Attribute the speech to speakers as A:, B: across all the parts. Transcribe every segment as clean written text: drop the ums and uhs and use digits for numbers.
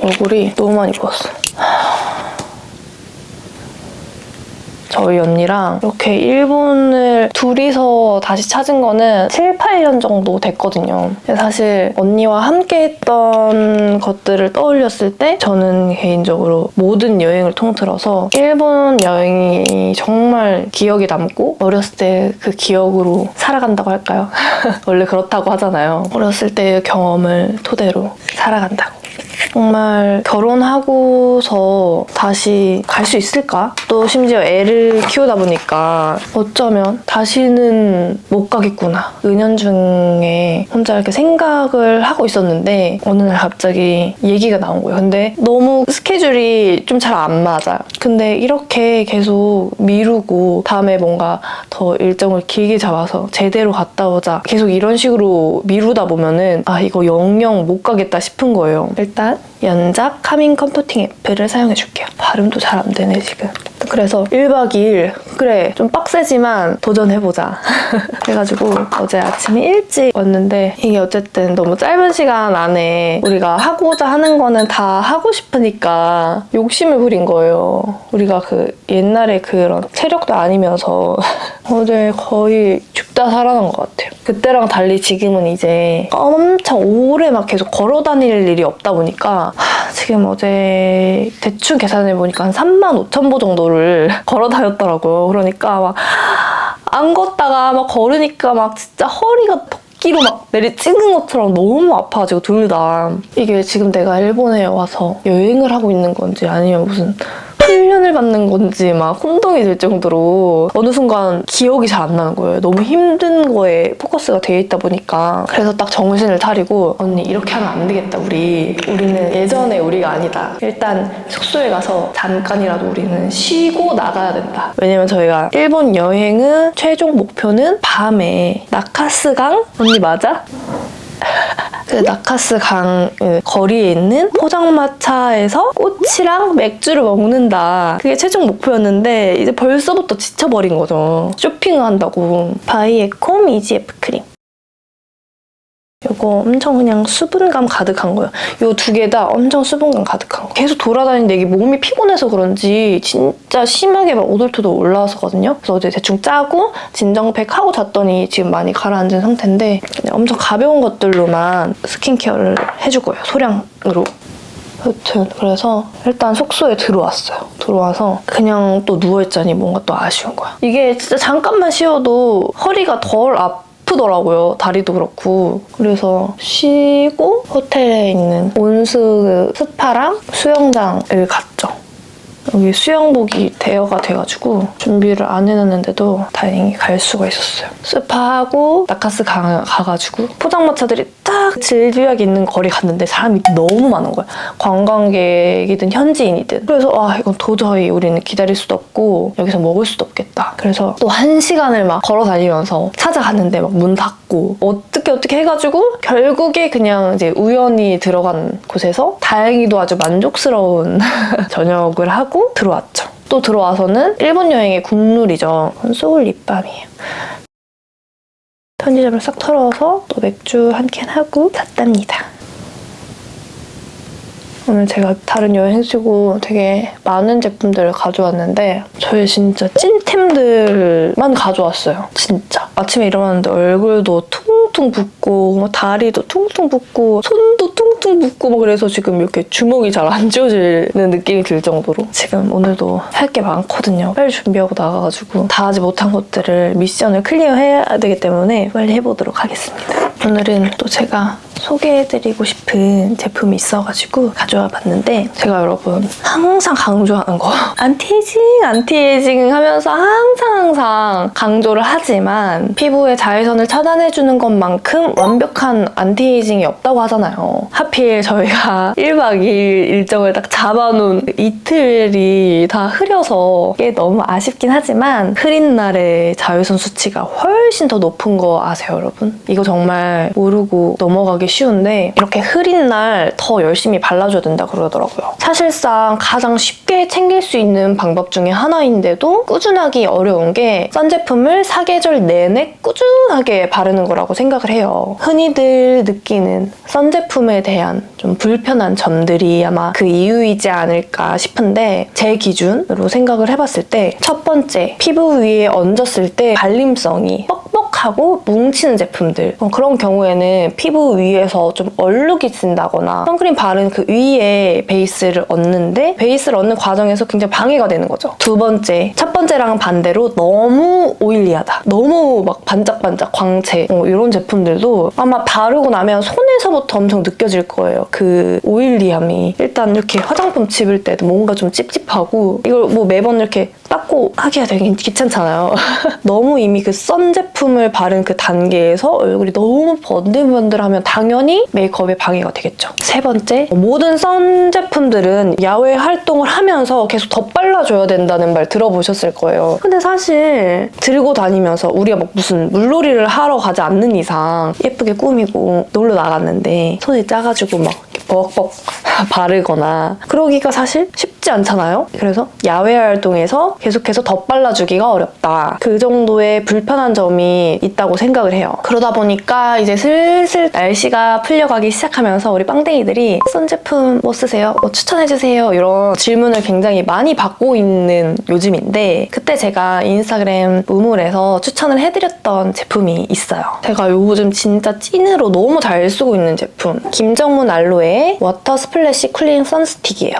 A: 얼굴이 너무 많이 부었어. 저희 언니랑 이렇게 일본을 둘이서 다시 찾은 거는 7, 8년 정도 됐거든요. 사실 언니와 함께 했던 것들을 떠올렸을 때 저는 개인적으로 모든 여행을 통틀어서 일본 여행이 정말 기억에 남고 어렸을 때 그 기억으로 살아간다고 할까요? 원래 그렇다고 하잖아요. 어렸을 때의 경험을 토대로 살아간다고. 정말 결혼하고서 다시 갈 수 있을까? 또 심지어 애를 키우다 보니까 어쩌면 다시는 못 가겠구나. 은연중에 혼자 이렇게 생각을 하고 있었는데 어느 날 갑자기 얘기가 나온 거예요. 근데 너무 스케줄이 좀 잘 안 맞아요. 근데 이렇게 계속 미루고 다음에 뭔가 더 일정을 길게 잡아서 제대로 갔다 오자. 계속 이런 식으로 미루다 보면은 아 이거 영영 못 가겠다 싶은 거예요. 일단 연작 카밍 컴포팅 애플을 사용해줄게요. 발음도 잘 안 되네 지금. 그래서 1박 2일 그래 좀 빡세지만 도전해보자. 그래가지고 어제 아침에 일찍 왔는데 이게 어쨌든 너무 짧은 시간 안에 우리가 하고자 하는 거는 다 하고 싶으니까 욕심을 부린 거예요. 우리가 그 옛날에 그런 체력도 아니면서 어제 거의 죽다 살아난 것 같아요. 그때랑 달리 지금은 이제 엄청 오래 막 계속 걸어 다닐 일이 없다 보니까 지금 어제 대충 계산해보니까 한 35,000보 정도를 걸어 다녔더라고요. 그러니까 막 안 걷다가 막 걸으니까 막 진짜 허리가 토끼로 막 내리찍는 것처럼 너무 아파가지고 둘 다. 이게 지금 내가 일본에 와서 여행을 하고 있는 건지 아니면 무슨 훈련을 받는 건지 막 혼동이 될 정도로 어느 순간 기억이 잘 안 나는 거예요. 너무 힘든 거에 포커스가 되어 있다 보니까. 그래서 딱 정신을 차리고 언니 이렇게 하면 안 되겠다. 우리는 예전에 우리가 아니다. 일단 숙소에 가서 잠깐이라도 우리는 쉬고 나가야 된다. 왜냐면 저희가 일본 여행은 최종 목표는 밤에 나카스강? 언니 맞아? 그 나카스 강 거리에 있는 포장마차에서 꼬치랑 맥주를 먹는다. 그게 최종 목표였는데 이제 벌써부터 지쳐버린 거죠. 쇼핑을 한다고. 바이에콤 EGF 크림. 이거 엄청 그냥 수분감 가득한 거예요. 이 두 개 다 엄청 수분감 가득한 거. 계속 돌아다니는데 이게 몸이 피곤해서 그런지 진짜 심하게 막 오돌토돌 올라왔었거든요. 그래서 어제 대충 짜고 진정팩 하고 잤더니 지금 많이 가라앉은 상태인데 엄청 가벼운 것들로만 스킨케어를 해줄 거예요. 소량으로. 여튼 그래서 일단 숙소에 들어왔어요. 들어와서 그냥 또 누워있자니 뭔가 또 아쉬운 거야. 이게 진짜 잠깐만 쉬어도 허리가 덜 아프더라고요. 다리도 그렇고. 그래서 쉬고 호텔에 있는 온수 스파랑 수영장을 갔죠. 여기 수영복이 대여가 돼가지고 준비를 안 해놨는데도 다행히 갈 수가 있었어요. 스파하고 나카스 가가지고 포장마차들이 딱 질비하게 있는 거리 갔는데 사람이 너무 많은 거야. 관광객이든 현지인이든. 그래서 이건 도저히 우리는 기다릴 수도 없고 여기서 먹을 수도 없겠다. 그래서 또 1시간을 막 걸어 다니면서 찾아갔는데 막 문 닫고 어떻게 해가지고 결국에 그냥 이제 우연히 들어간 곳에서 다행히도 아주 만족스러운 저녁을 하고 들어왔죠. 또 들어와서는 일본 여행의 국룰이죠. 소울 립밤이에요. 편의점을 싹 털어서 또 맥주 한 캔 하고 잤답니다. 오늘 제가 다른 여행지고 되게 많은 제품들을 가져왔는데 저희 진짜 찐템들만 가져왔어요. 진짜. 아침에 일어났는데 얼굴도 퉁퉁 붓고 다리도 퉁퉁 붓고 손도 퉁퉁 붓고 막 그래서 지금 이렇게 주먹이 잘 안 쥐어지는 느낌이 들 정도로 지금 오늘도 할 게 많거든요. 빨리 준비하고 나가가지고 다 하지 못한 것들을 미션을 클리어해야 되기 때문에 빨리 해보도록 하겠습니다. 오늘은 또 제가 소개해드리고 싶은 제품이 있어가지고 가져와 봤는데 제가 여러분 항상 강조하는 거 안티에이징 하면서 항상 강조를 하지만 피부의 자외선을 차단해주는 것만큼 완벽한 안티에이징이 없다고 하잖아요. 하필 저희가 1박 2일 일정을 딱 잡아놓은 이틀이 다 흐려서 이게 너무 아쉽긴 하지만 흐린 날의 자외선 수치가 훨씬 더 높은 거 아세요 여러분? 이거 정말 모르고 넘어가기 쉬운데 이렇게 흐린 날 더 열심히 발라줘야 된다 그러더라고요. 사실상 가장 쉽게 챙길 수 있는 방법 중에 하나인데도 꾸준하기 어려운 게 선 제품을 사계절 내내 꾸준하게 바르는 거라고 생각을 해요. 흔히들 느끼는 선 제품에 대한 좀 불편한 점들이 아마 그 이유이지 않을까 싶은데 제 기준으로 생각을 해봤을 때 첫 번째, 피부 위에 얹었을 때 발림성이 뻑뻑하고 뭉치는 제품들 그런 경우에는 피부 위에서 좀 얼룩이 진다거나 선크림 바른 그 위에 베이스를 얹는데 베이스를 얹는 과정에서 굉장히 방해가 되는 거죠. 두 번째, 첫 번째랑은 반대로 너무 오일리하다. 너무 막 반짝반짝 광채 이런 제품들도 아마 바르고 나면 손에서부터 엄청 느껴질 거예요. 그 오일리함이. 일단 이렇게 화장품 집을 때도 뭔가 좀 찝찝하고 이걸 뭐 매번 이렇게 닦고 하기가 되게 귀찮잖아요. 너무 이미 그 선 제품을 바른 그 단계에서 얼굴이 너무 번들번들하면 당연히 메이크업에 방해가 되겠죠. 세 번째, 모든 선 제품들은 야외 활동을 하면서 계속 덧발라줘야 된다는 말 들어보셨을 거예요. 근데 사실 들고 다니면서 우리가 막 무슨 물놀이를 하러 가지 않는 이상 예쁘게 꾸미고 놀러 나갔는데 손이 작아지고 막 벅벅 바르거나 그러기가 사실 쉽지 않잖아요. 그래서 야외 활동에서 계속해서 덧발라주기가 어렵다. 그 정도의 불편한 점이 있다고 생각을 해요. 그러다 보니까 이제 슬슬 날씨가 풀려가기 시작하면서 우리 빵댕이들이 선 제품 뭐 쓰세요? 뭐 추천해주세요? 이런 질문을 굉장히 많이 받고 있는 요즘인데 그때 제가 인스타그램 우물에서 추천을 해드렸던 제품이 있어요. 제가 요즘 진짜 찐으로 너무 잘 쓰고 있는 제품 김정문 알로에의 워터 스플래시 쿨링 선스틱이에요.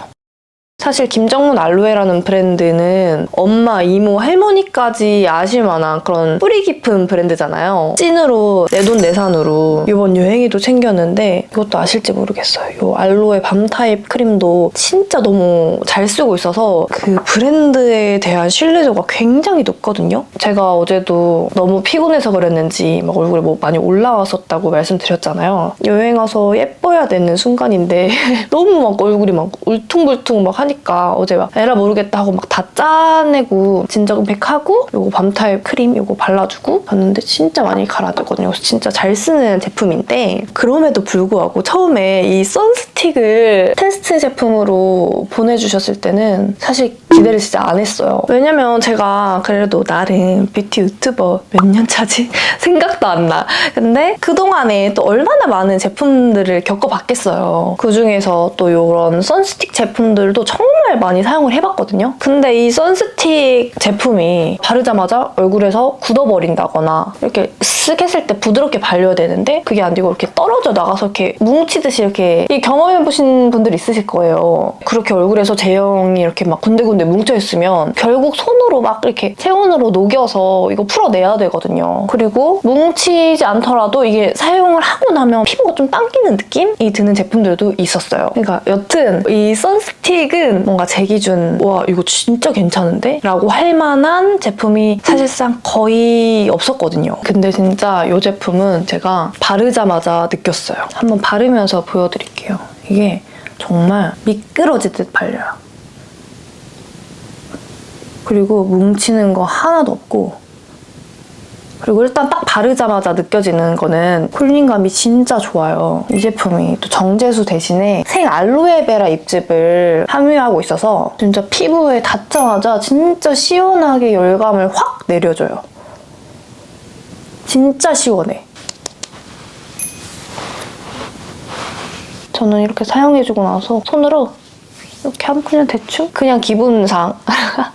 A: 사실 김정문 알로에라는 브랜드는 엄마, 이모, 할머니까지 아실 만한 그런 뿌리 깊은 브랜드잖아요. 찐으로 내돈내산으로 이번 유행에도 챙겼는데 이것도 아실지 모르겠어요. 이 알로에 밤 타입 크림도 진짜 너무 잘 쓰고 있어서 그 브랜드에 대한 신뢰도가 굉장히 높거든요. 제가 어제도 너무 피곤해서 그랬는지 막 얼굴에 뭐 많이 올라왔었다고 말씀드렸잖아요. 여행 와서 예뻐야 되는 순간인데 너무 막 얼굴이 막 울퉁불퉁 막 하니까 어제 막 에라 모르겠다 하고 막 다 짜내고 진정백하고 요거 밤 타입 크림 요거 발라주고 봤는데 진짜 많이 가라앉거든요. 그래서 진짜 잘 쓰는 제품인데 그럼에도 불구하고 처음에 이 선스틱을 테스트 제품으로 보내주셨을 때는 사실 기대를 진짜 안 했어요. 왜냐면 제가 그래도 나름 뷰티 유튜버 몇 년 차지? 생각도 안 나. 근데 그동안에 또 얼마나 많은 제품들을 겪어봤겠어요. 그중에서 또 이런 선스틱 제품들도 정말 많이 사용을 해봤거든요. 근데 이 선스틱 제품이 바르자마자 얼굴에서 굳어버린다거나 이렇게 쓱 했을 때 부드럽게 발려야 되는데 그게 안 되고 이렇게 떨어져 나가서 이렇게 뭉치듯이 이렇게 경험해보신 분들 있으실 거예요. 그렇게 얼굴에서 제형이 이렇게 막 군데군데 뭉쳐있으면 결국 손으로 막 이렇게 체온으로 녹여서 이거 풀어내야 되거든요. 그리고 뭉치지 않더라도 이게 사용을 하고 나면 피부가 좀 당기는 느낌이 드는 제품들도 있었어요. 그러니까 여튼 이 선스틱은 뭔가 제 기준 와 이거 진짜 괜찮은데? 라고 할 만한 제품이 사실상 거의 없었거든요. 근데 진짜 이 제품은 제가 바르자마자 느꼈어요. 한번 바르면서 보여드릴게요. 이게 정말 미끄러지듯 발려요. 그리고 뭉치는 거 하나도 없고 그리고 일단 딱 바르자마자 느껴지는 거는 쿨링감이 진짜 좋아요. 이 제품이 또 정제수 대신에 생 알로에베라 잎즙을 함유하고 있어서 진짜 피부에 닿자마자 진짜 시원하게 열감을 확 내려줘요. 진짜 시원해. 저는 이렇게 사용해주고 나서 손으로 이렇게 그냥 대충 그냥 기분상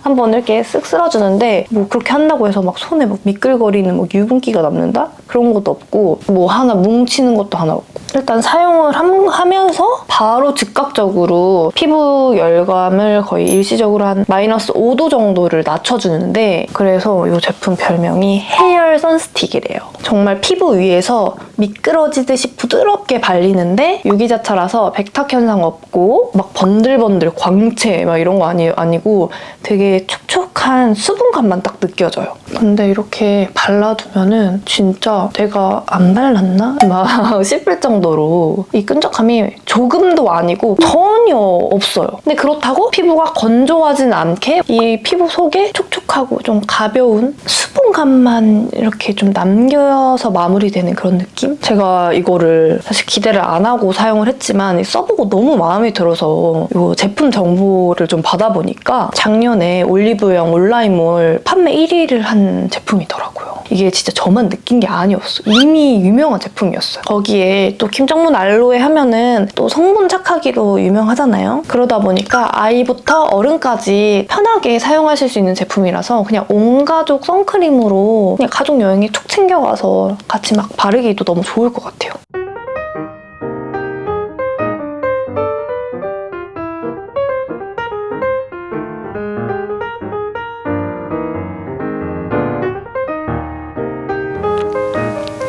A: 한번 이렇게 쓱 쓸어주는데 뭐 그렇게 한다고 해서 막 손에 막 미끌거리는 뭐 유분기가 남는다? 그런 것도 없고 뭐 하나 뭉치는 것도 하나 없고 일단 사용을 하면서 바로 즉각적으로 피부 열감을 거의 일시적으로 한 마이너스 5도 정도를 낮춰주는데 그래서 이 제품 별명이 해열 선스틱이래요. 정말 피부 위에서 미끄러지듯이 부드럽게 발리는데 유기자차라서 백탁 현상 없고 막 번들번들 광채 막 이런 거 아니고 되게 촉촉한 수분감만 딱 느껴져요. 근데 이렇게 발라두면은 진짜 내가 안 발랐나? 막 싶을 정도로 정도로 이 끈적함이 조금도 아니고 전혀 없어요. 근데 그렇다고 피부가 건조하진 않게 이 피부 속에 촉촉하고 좀 가벼운 수분감만 이렇게 좀 남겨서 마무리되는 그런 느낌? 제가 이거를 사실 기대를 안 하고 사용을 했지만 써보고 너무 마음에 들어서 이 제품 정보를 좀 받아보니까 작년에 올리브영 온라인몰 판매 1위를 한 제품이더라고요. 이게 진짜 저만 느낀 게 아니었어. 이미 유명한 제품이었어요. 거기에 또 김정문 알로에 하면은 또 성분 착하기로 유명하잖아요. 그러다 보니까 아이부터 어른까지 편하게 사용하실 수 있는 제품이라서 그냥 온 가족 선크림으로 그냥 가족 여행에 툭 챙겨가서 같이 막 바르기도 너무 좋을 것 같아요.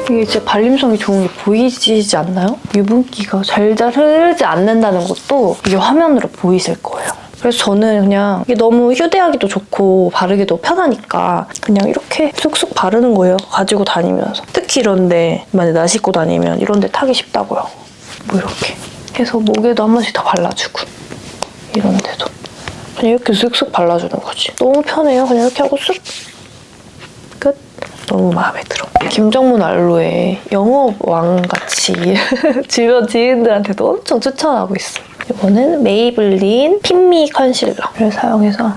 A: 이게 진짜 발림성이 좋은 게 보이시지 않나요? 유분기가 잘잘 흐르지 않는다는 것도 이게 화면으로 보이실 거예요. 그래서 저는 그냥 이게 너무 휴대하기도 좋고 바르기도 편하니까 그냥 이렇게 쑥쑥 바르는 거예요. 가지고 다니면서. 특히 이런데 만약에 나 씻고 다니면 이런데 타기 쉽다고요. 뭐 이렇게 해서 목에도 한 번씩 더 발라주고 이런 데도 그냥 이렇게 쑥쑥 발라주는 거지. 너무 편해요. 그냥 이렇게 하고 쑥 끝. 너무 마음에 들어. 김정문 알로에 영업왕같이 주변 지인들한테도 엄청 추천하고 있어. 이거는 메이블린 핀미 컨실러를 사용해서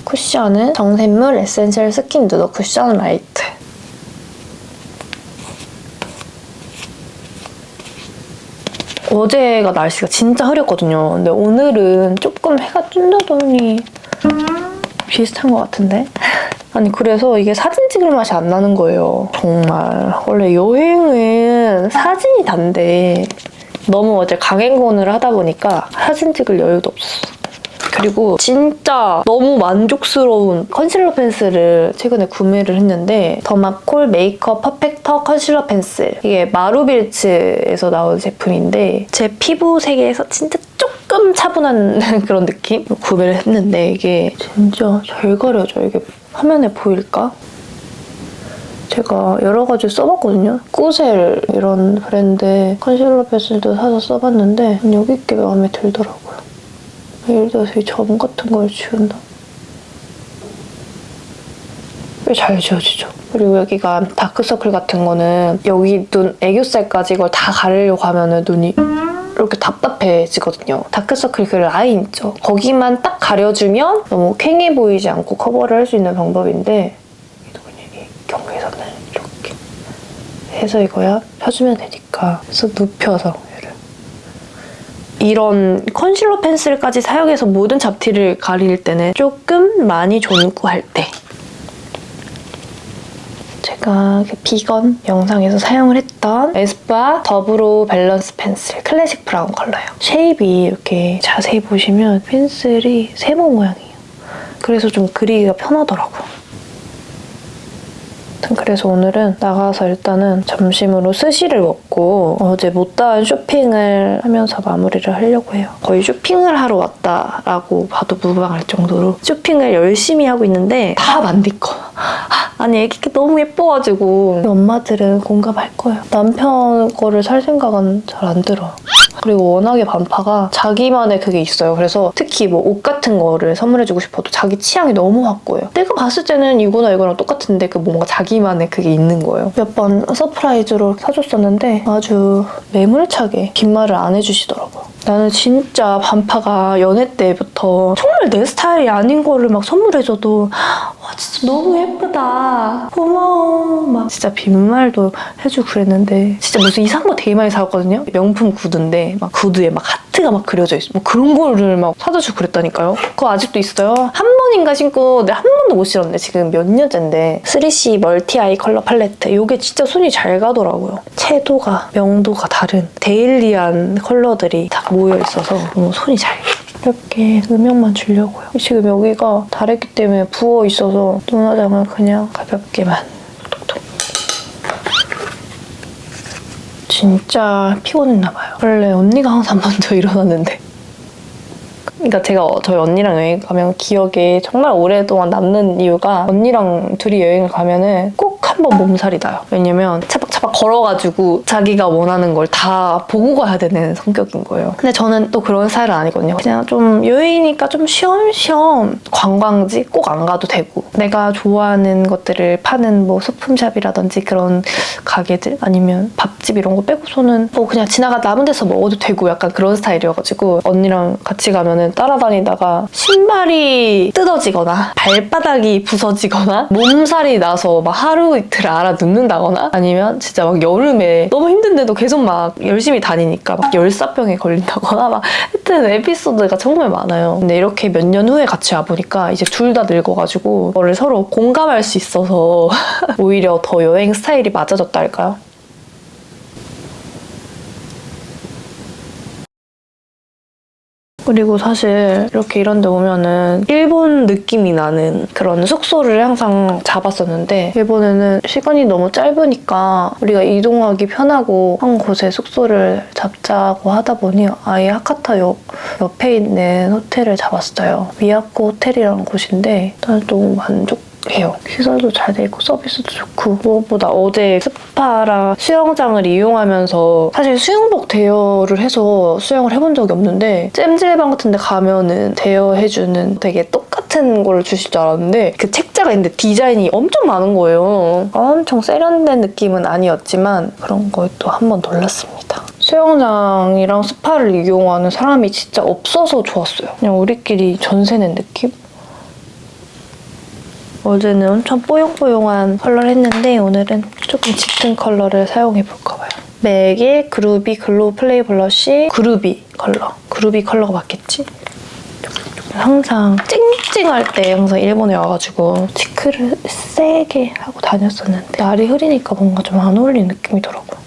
A: 쿠션은 정샘물 에센셜 스킨 누더 쿠션 라이트. 어제가 날씨가 진짜 흐렸거든요. 근데 오늘은 조금 해가 뜬다더니 비슷한 것 같은데? 아니 그래서 이게 사진 찍을 맛이 안 나는 거예요. 정말 원래 여행은 사진이 단데 너무 어제 강행군을 하다 보니까 사진 찍을 여유도 없었어. 그리고 진짜 너무 만족스러운 컨실러 펜슬을 최근에 구매를 했는데 더마콜 메이크업 퍼펙터 컨실러 펜슬. 이게 마루빌츠에서 나온 제품인데 제 피부 색에서 진짜 조금 차분한 그런 느낌? 구매를 했는데 이게 진짜 잘 가려져. 이게 화면에 보일까? 제가 여러 가지 써봤거든요. 꾸셀 이런 브랜드 컨실러 펜슬도 사서 써봤는데 여기 게 마음에 들더라고요. 예를 들어서 이 점 같은 걸 지운다. 꽤 잘 지워지죠. 그리고 여기가 다크서클 같은 거는 여기 눈 애교살까지 이걸 다 가리려고 하면은 눈이 이렇게 답답해지거든요. 다크서클 그 라인 있죠. 거기만 딱 가려주면 너무 퀭해 보이지 않고 커버를 할 수 있는 방법인데 이 경계선을 이렇게 해서 이거야 펴주면 되니까. 그래서 눕혀서 이런 컨실러 펜슬까지 사용해서 모든 잡티를 가릴 때는 조금 많이 존구할 때 제가 비건 영상에서 사용을 했던 에스쁘아 더브로우 밸런스 펜슬 클래식 브라운 컬러예요. 쉐입이 이렇게 자세히 보시면 펜슬이 세모 모양이에요. 그래서 좀 그리기가 편하더라고요. 그래서 오늘은 나가서 일단은 점심으로 스시를 먹고 어제 못다한 쇼핑을 하면서 마무리를 하려고 해요. 거의 쇼핑을 하러 왔다라고 봐도 무방할 정도로 쇼핑을 열심히 하고 있는데 다 만디 거. 아니 애기가 너무 예뻐가지고 엄마들은 공감할 거예요. 남편 거를 살 생각은 잘 안 들어. 그리고 워낙에 반파가 자기만의 그게 있어요. 그래서 특히 뭐 옷 같은 거를 선물해주고 싶어도 자기 취향이 너무 확고해요. 내가 봤을 때는 이거나 이거랑 똑같은데 그 뭔가 자기만의 그게 있는 거예요. 몇 번 서프라이즈로 사줬었는데 아주 매몰차게 긴 말을 안 해주시더라고요. 나는 진짜 반파가 연애 때부터 정말 내 스타일이 아닌 거를 막 선물해줘도 와 진짜 너무 예쁘다 고마워 막 진짜 빈말도 해주고 그랬는데 진짜 무슨 이상한 거 되게 많이 사왔거든요. 명품 구두인데 막 구두에 막 하트가 막 그려져 있어. 뭐 그런 거를 막 사다 주고 그랬다니까요. 그거 아직도 있어요. 한 번인가 신고 내가 한 번도 못 신었는데 지금 몇 년째인데 3C 멀티 아이 컬러 팔레트 이게 진짜 손이 잘 가더라고요. 채도가 명도가 다른 데일리한 컬러들이 다 모여있어서 너무 손이 잘 가. 이렇게 음영만 주려고요. 지금 여기가 다랬기 때문에 부어있어서 눈화장을 그냥 가볍게만 톡톡. 진짜 피곤했나봐요. 원래 언니가 항상 먼저 일어났는데 그러니까 제가 저희 언니랑 여행 가면 기억에 정말 오랫동안 남는 이유가 언니랑 둘이 여행을 가면은 꼭 한 한 번 몸살이 나요. 왜냐면 차박차박 걸어가지고 자기가 원하는 걸 다 보고 가야 되는 성격인 거예요. 근데 저는 또 그런 스타일은 아니거든요. 그냥 좀 여행이니까 좀 쉬엄쉬엄 관광지 꼭 안 가도 되고 내가 좋아하는 것들을 파는 뭐 소품샵이라든지 그런 가게들 아니면 밥집 이런 거 빼고서는 뭐 그냥 지나가다 아무 데서 먹어도 되고 약간 그런 스타일이어가지고 언니랑 같이 가면은 따라다니다가 신발이 뜯어지거나 발바닥이 부서지거나 몸살이 나서 막 하루 이틀 알아 눕는다거나 아니면 진짜 막 여름에 너무 힘든데도 계속 막 열심히 다니니까 막 열사병에 걸린다거나 막 하여튼 에피소드가 정말 많아요. 근데 이렇게 몇 년 후에 같이 와보니까 이제 둘 다 늙어가지고 그거를 서로 공감할 수 있어서 오히려 더 여행 스타일이 맞아졌다 할까요? 그리고 사실 이렇게 이런 데 오면은 일본 느낌이 나는 그런 숙소를 항상 잡았었는데 일본에는 시간이 너무 짧으니까 우리가 이동하기 편하고 한 곳에 숙소를 잡자고 하다 보니 아예 하카타역 옆에 있는 호텔을 잡았어요. 미야코 호텔이라는 곳인데 일단 너무 만족해요. 시설도 잘 돼 있고 서비스도 좋고 무엇보다 어제 스파랑 수영장을 이용하면서 사실 수영복 대여를 해서 수영을 해본 적이 없는데 찜질방 같은 데 가면은 대여해주는 되게 똑같은 걸 주실 줄 알았는데 그 책자가 있는데 디자인이 엄청 많은 거예요. 엄청 세련된 느낌은 아니었지만 그런 거에 또 한 번 놀랐습니다. 수영장이랑 스파를 이용하는 사람이 진짜 없어서 좋았어요. 그냥 우리끼리 전세 낸 느낌? 어제는 엄청 뽀용뽀용한 컬러를 했는데 오늘은 조금 짙은 컬러를 사용해볼까 봐요. 맥의 그루비 글로우 플레이 블러쉬 그루비 컬러. 그루비 컬러가 맞겠지? 항상 찡찡할 때 항상 일본에 와가지고 치크를 세게 하고 다녔었는데 날이 흐리니까 뭔가 좀 안 어울리는 느낌이더라고요.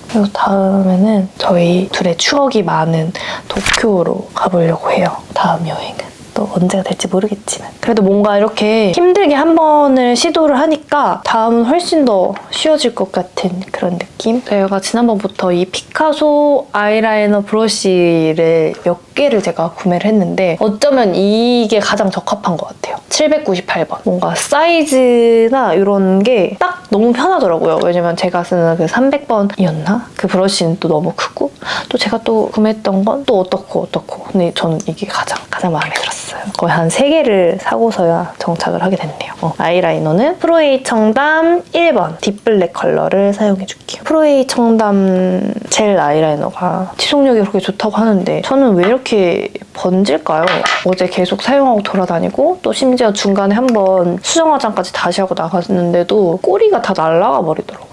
A: 그래서 다음에는 저희 둘의 추억이 많은 도쿄로 가보려고 해요. 다음 여행은. 또 언제가 될지 모르겠지만 그래도 뭔가 이렇게 힘들게 한 번을 시도를 하니까 다음은 훨씬 더 쉬워질 것 같은 그런 느낌? 제가 지난번부터 이 피카소 아이라이너 브러쉬를 몇 개를 제가 구매를 했는데 어쩌면 이게 가장 적합한 것 같아요. 798번. 뭔가 사이즈나 이런 게 딱 너무 편하더라고요. 왜냐면 제가 쓰는 그 300번이었나? 그 브러쉬는 또 너무 크고 또 제가 또 구매했던 건 또 어떻고 근데 저는 이게 가장 마음에 들었어요. 거의 한 3개를 사고서야 정착을 하게 됐네요. 아이라이너는 프로에이 청담 1번 딥블랙 컬러를 사용해줄게요. 프로에이 청담 젤 아이라이너가 지속력이 그렇게 좋다고 하는데 저는 왜 이렇게 번질까요? 어제 계속 사용하고 돌아다니고 또 심지어 중간에 한번 수정 화장까지 다시 하고 나갔는데도 꼬리가 다 날아가 버리더라고요.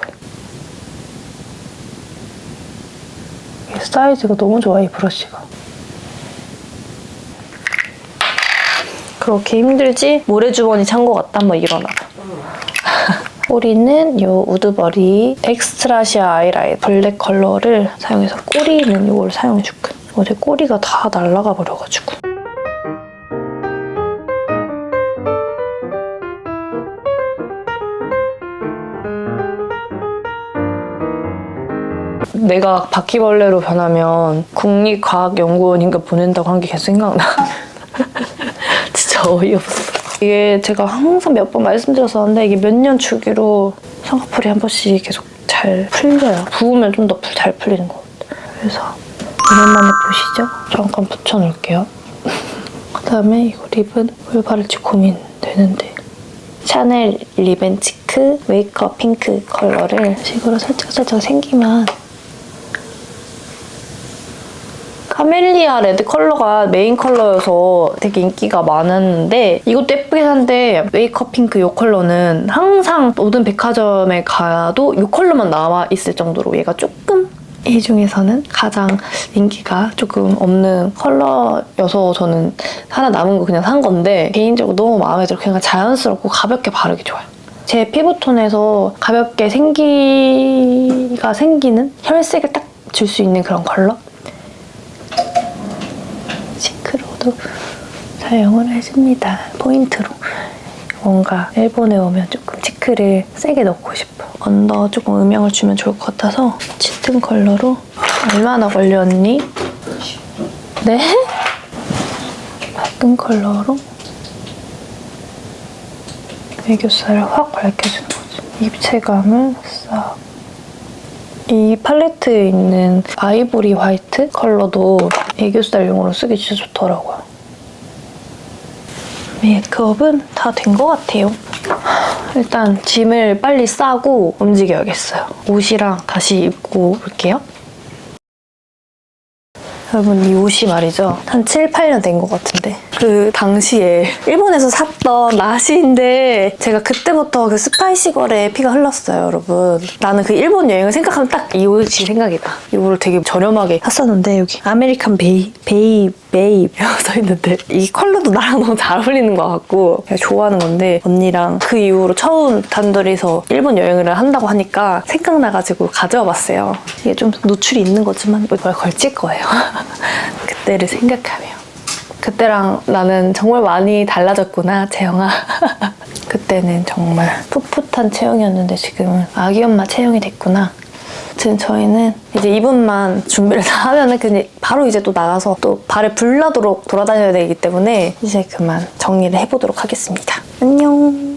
A: 사이즈가 너무 좋아, 이 브러쉬가. 그렇게 힘들지? 모래주머니 찬 것 같다. 한번 일어나봐. 꼬리는 이 우드버리 엑스트라시아 아이라인 블랙 컬러를 사용해서 꼬리는 이걸 사용해줄게. 어제 꼬리가 다 날아가 버려가지고. 내가 바퀴벌레로 변하면 국립과학연구원인가 보낸다고 한 게 계속 생각나. 진짜 어이없어. 이게 제가 항상 몇 번 말씀드렸었는데 이게 몇 년 주기로 쌍꺼풀이 한 번씩 계속 잘 풀려요. 부으면 좀 더 잘 풀리는 것 같아요. 그래서 오랜만에 보시죠? 잠깐 붙여놓을게요. 그다음에 이거 립은 뭘 바를지 고민되는데 샤넬 립앤치크 웨이크업 핑크 컬러를 식으로 살짝 생기만 카멜리아 레드 컬러가 메인 컬러여서 되게 인기가 많았는데 이것도 예쁘긴 한데 웨이크업 핑크 이 컬러는 항상 모든 백화점에 가도 이 컬러만 남아있을 정도로 얘가 조금 이 중에서는 가장 인기가 조금 없는 컬러여서 저는 하나 남은 거 그냥 산 건데 개인적으로 너무 마음에 들어. 그냥 자연스럽고 가볍게 바르기 좋아요. 제 피부톤에서 가볍게 생기가 생기는 혈색을 딱 줄 수 있는 그런 컬러? 싱크로도 사용을 해줍니다. 포인트로. 뭔가 일본에 오면 조금 치크를 세게 넣고 싶어. 언더 조금 음영을 주면 좋을 것 같아서 짙은 컬러로. 얼마나 걸렸니? 네? 밝은 컬러로 애교살을 확 밝혀주는 거지. 입체감을 싹. 이 팔레트에 있는 아이보리 화이트 컬러도 애교살용으로 쓰기 진짜 좋더라고요. 메이크업은 다 된 것 같아요. 일단 짐을 빨리 싸고 움직여야겠어요. 옷이랑 다시 입고 올게요. 여러분, 이 옷이 말이죠. 한 7, 8년 된 것 같은데. 그 당시에 일본에서 샀던 나시인데 제가 그때부터 그 스파이시걸에 피가 흘렀어요, 여러분. 나는 그 일본 여행을 생각하면 딱 이 옷이 생각이 나. 이거를 되게 저렴하게 샀었는데 여기 아메리칸 베이브 이라고 써있는데 이 컬러도 나랑 너무 잘 어울리는 것 같고 제가 좋아하는 건데 언니랑 그 이후로 처음 단둘이서 일본 여행을 한다고 하니까 생각나가지고 가져와 봤어요. 이게 좀 노출이 있는 거지만 뭘 걸칠 거예요. 그때를 생각하며 그때랑 나는 정말 많이 달라졌구나, 채영아. 그때는 정말 풋풋한 채영이었는데 지금은 아기 엄마 채영이 됐구나. 지금 저희는 이제 2분만 준비를 다 하면은 그냥 바로 이제 또 나가서 또 발에 불나도록 돌아다녀야 되기 때문에 이제 그만 정리를 해보도록 하겠습니다. 안녕.